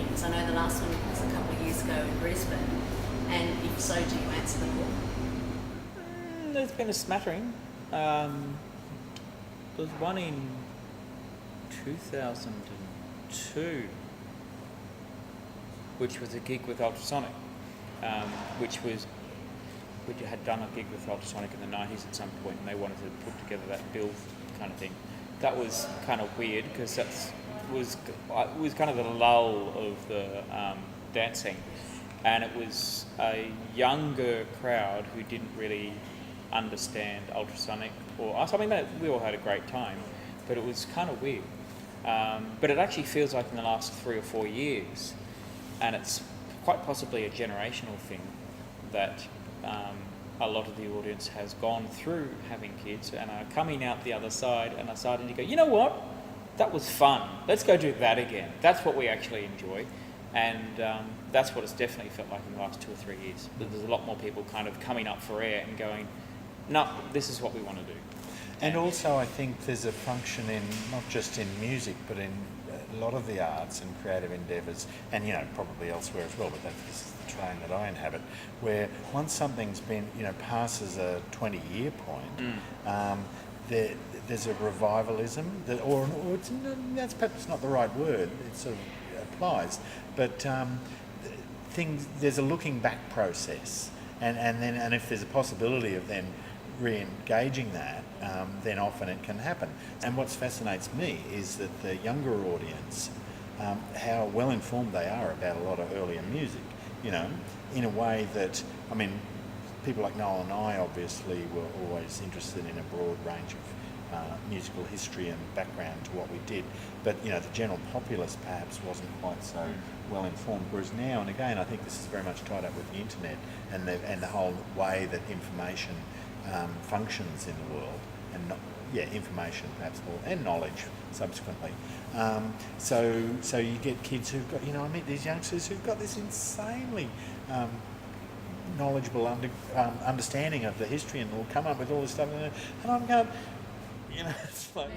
reunions? I know the last one was a couple of years ago in Brisbane, and if so, do you answer them all? There's been a smattering. There was one in 2002, which was a gig with Ultrasonic, which had done a gig with Ultrasonic in the 90s at some point, and they wanted to put together that bill kind of thing. That was kind of weird because it was kind of the lull of the dancing, and it was a younger crowd who didn't really understand Ultrasonic or us. I mean, we all had a great time, but it was kind of weird. But it actually feels like in the last 3 or 4 years, and it's quite possibly a generational thing, that a lot of the audience has gone through having kids and are coming out the other side and are starting to go, you know what, that was fun, let's go do that again. That's what we actually enjoy, and that's what it's definitely felt like in the last 2 or 3 years. There's a lot more people kind of coming up for air and going, no, this is what we want to do. And also I think there's a function in, not just in music, but in a lot of the arts and creative endeavours, and probably elsewhere as well, but this is the train that I inhabit, where once something's been, passes a 20-year point, there's a revivalism, or that's perhaps not the right word, it sort of applies, but there's a looking back process, and if there's a possibility of then re-engaging that, then often it can happen. And what fascinates me is that the younger audience, how well informed they are about a lot of earlier music, in a way that, people like Noel and I obviously were always interested in a broad range of musical history and background to what we did, but the general populace perhaps wasn't quite so well informed, whereas now and again I think this is very much tied up with the internet and the whole way that information functions in the world, and information perhaps more, and knowledge subsequently. So you get kids who've got, I meet these youngsters who've got this insanely knowledgeable understanding of the history, and will come up with all this stuff, and I'm going, it's like...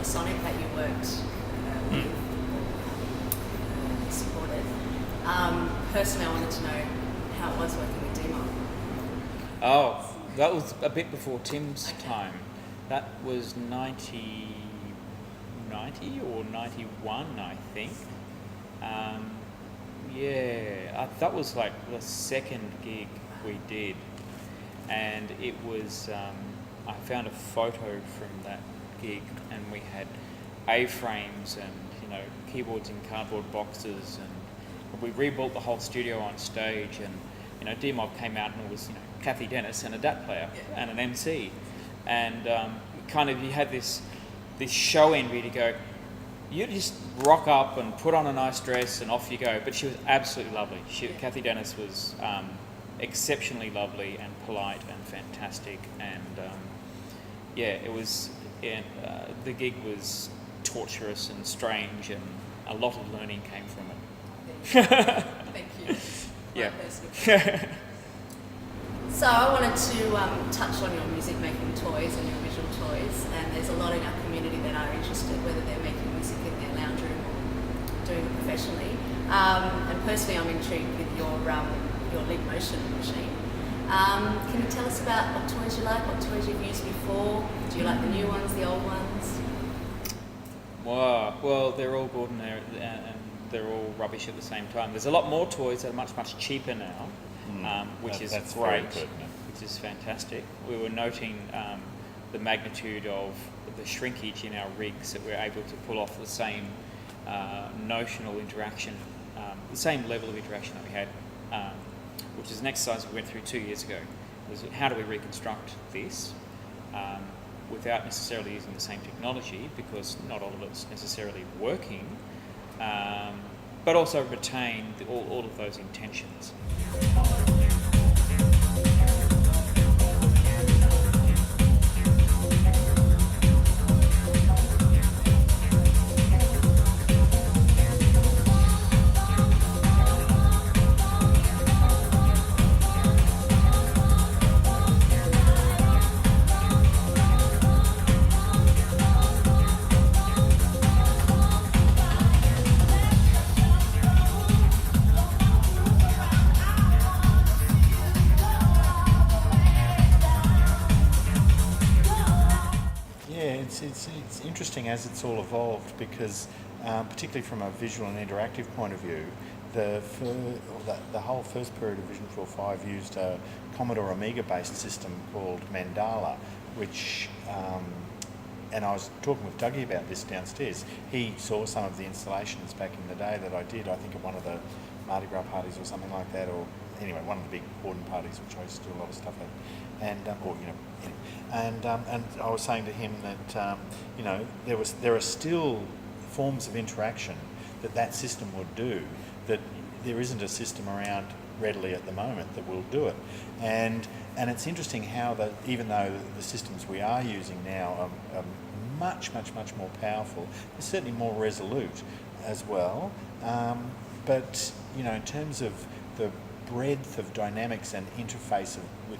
Sonic that you worked supported. Personally, I wanted to know how it was working with Demo. Oh, that was a bit before Tim's time. That was 90 or 91, I think. That was like the second gig we did, and it was. I found a photo from that gig, and we had A-frames and keyboards in cardboard boxes, and we rebuilt the whole studio on stage, and D-Mob came out and it was Kathy Dennis and a DAT player and an MC, and you had this show envy to go, you just rock up and put on a nice dress and off you go. But she was absolutely lovely. Kathy Dennis was exceptionally lovely and polite and fantastic, and it was. The gig was torturous and strange, and a lot of learning came from it. Thank you. Yeah. So I wanted to touch on your music making toys and your visual toys, and there's a lot in our community that are interested, whether they're making music in their lounge room or doing it professionally. And personally, I'm intrigued with your Leap Motion machine. Can you tell us about what toys you like, what toys you've used before? Do you like the new ones, the old ones? Well, they're all good and they're all rubbish at the same time. There's a lot more toys that are much, much cheaper now, which is great, which is fantastic. We were noting the magnitude of the shrinkage in our rigs, that we're able to pull off the same notional interaction, the same level of interaction that we had, which is an exercise we went through 2 years ago. Was how do we reconstruct this without necessarily using the same technology, because not all of it's necessarily working, but also retain all of those intentions. it's interesting as it's all evolved because, particularly from a visual and interactive point of view, the whole first period of Vision 4.5 used a Commodore Amiga-based system called Mandala, which, and I was talking with Dougie about this downstairs. He saw some of the installations back in the day that I did, I think at one of the Mardi Gras parties or something like that, or anyway, one of the big Gordon parties, which I used to do a lot of stuff at, and and I was saying to him that there are still forms of interaction that system would do that there isn't a system around readily at the moment that will do it, and it's interesting how that even though the systems we are using now are much more powerful, they're certainly more resolute as well, but in terms of the breadth of dynamics and interface with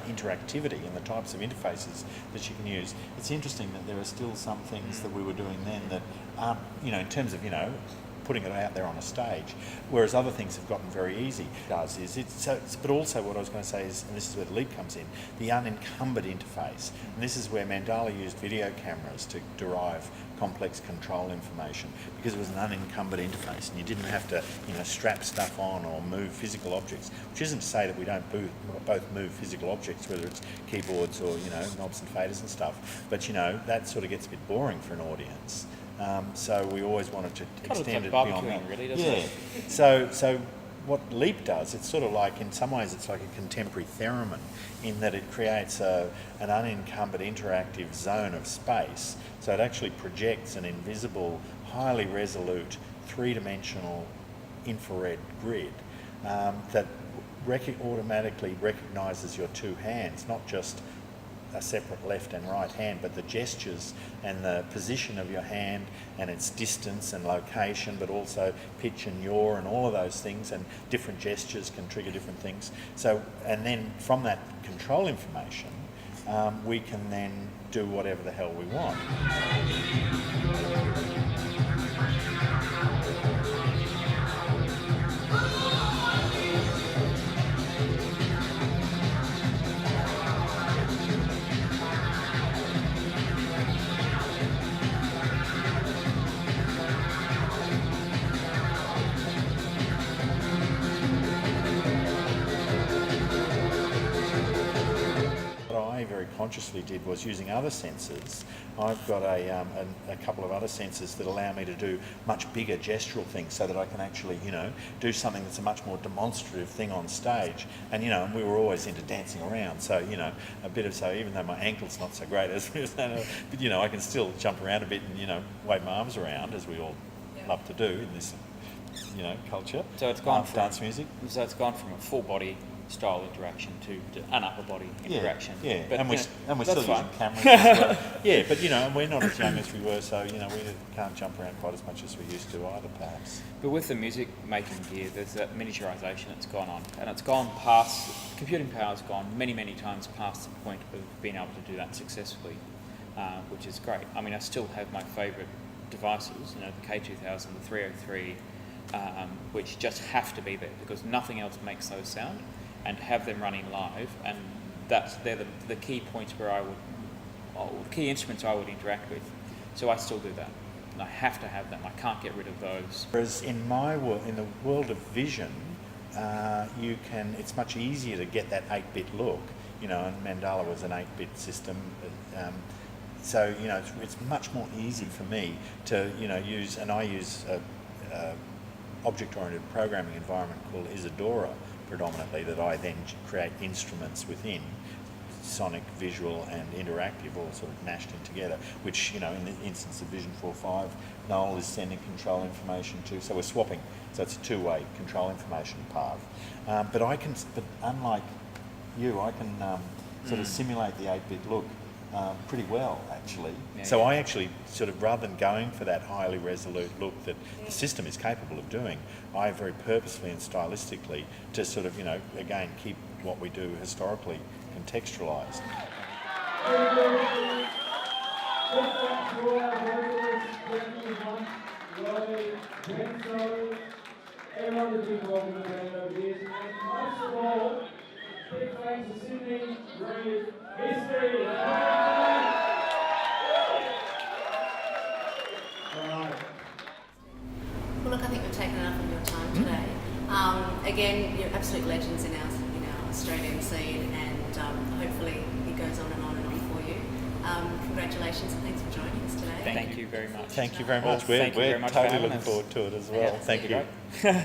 interactivity and the types of interfaces that you can use, it's interesting that there are still some things that we were doing then that aren't, in terms of putting it out there on a stage, whereas other things have gotten very easy. But also what I was going to say is, and this is where the leap comes in, the unencumbered interface. And this is where Mandala used video cameras to derive complex control information, because it was an unencumbered interface and you didn't have to strap stuff on or move physical objects, which isn't to say that we don't both move physical objects, whether it's keyboards or knobs and faders and stuff, but that sort of gets a bit boring for an audience. So we always wanted to extend it beyond that. Really, doesn't it? So what Leap does, it's sort of like, in some ways, it's like a contemporary theremin in that it creates an unencumbered interactive zone of space. So it actually projects an invisible, highly resolute, three-dimensional infrared grid that automatically recognises your two hands, not just a separate left and right hand, but the gestures and the position of your hand and its distance and location, but also pitch and yaw and all of those things, and different gestures can trigger different things. So, and then from that control information, we can then do whatever the hell we want. Very consciously did was using other sensors. I've got a couple of other sensors that allow me to do much bigger gestural things, so that I can actually do something that's a much more demonstrative thing on stage. And and we were always into dancing around, so a bit of, so even though my ankle's not so great as but I can still jump around a bit and wave my arms around, as we all love to do in this culture. So it's gone from dance music. So it's gone from a full body style interaction to an upper body interaction. Yeah, but, and we're still fine. using cameras as well. Yeah, but and we're not as young as we were, so we can't jump around quite as much as we used to either, perhaps. But with the music making gear, there's that miniaturization that's gone on, and it's gone past, computing power's gone many times past the point of being able to do that successfully, which is great. I mean, I still have my favourite devices, the K2000, the 303, which just have to be there because nothing else makes those sound, and have them running live, and they're the key points where key instruments I would interact with. So I still do that, and I have to have them. I can't get rid of those. Whereas in my world, in the world of vision, it's much easier to get that 8-bit look, and Mandala was an 8-bit system. So it's much more easy for me to use, and I use a object-oriented programming environment called Isadora predominantly, that I then create instruments within, sonic, visual and interactive, all sort of mashed in together, which in the instance of Vision 4.5, Noel is sending control information to, so we're swapping, so it's a two-way control information path. But unlike you, I can sort of simulate the 8-bit look pretty well, actually. So I actually sort of, rather than going for that highly resolute look that the system is capable of doing, I very purposefully and stylistically to sort of, again, keep what we do historically contextualised. Big thanks to Sydney, Rave, history. Again, you're absolute legends in our Australian scene, and hopefully it goes on and on and on for you. Congratulations and thanks for joining us today. Thank you very much. Thank you very Well, much. thank you very We're much for totally having looking us. forward to it as well. Yeah, Thank you. great.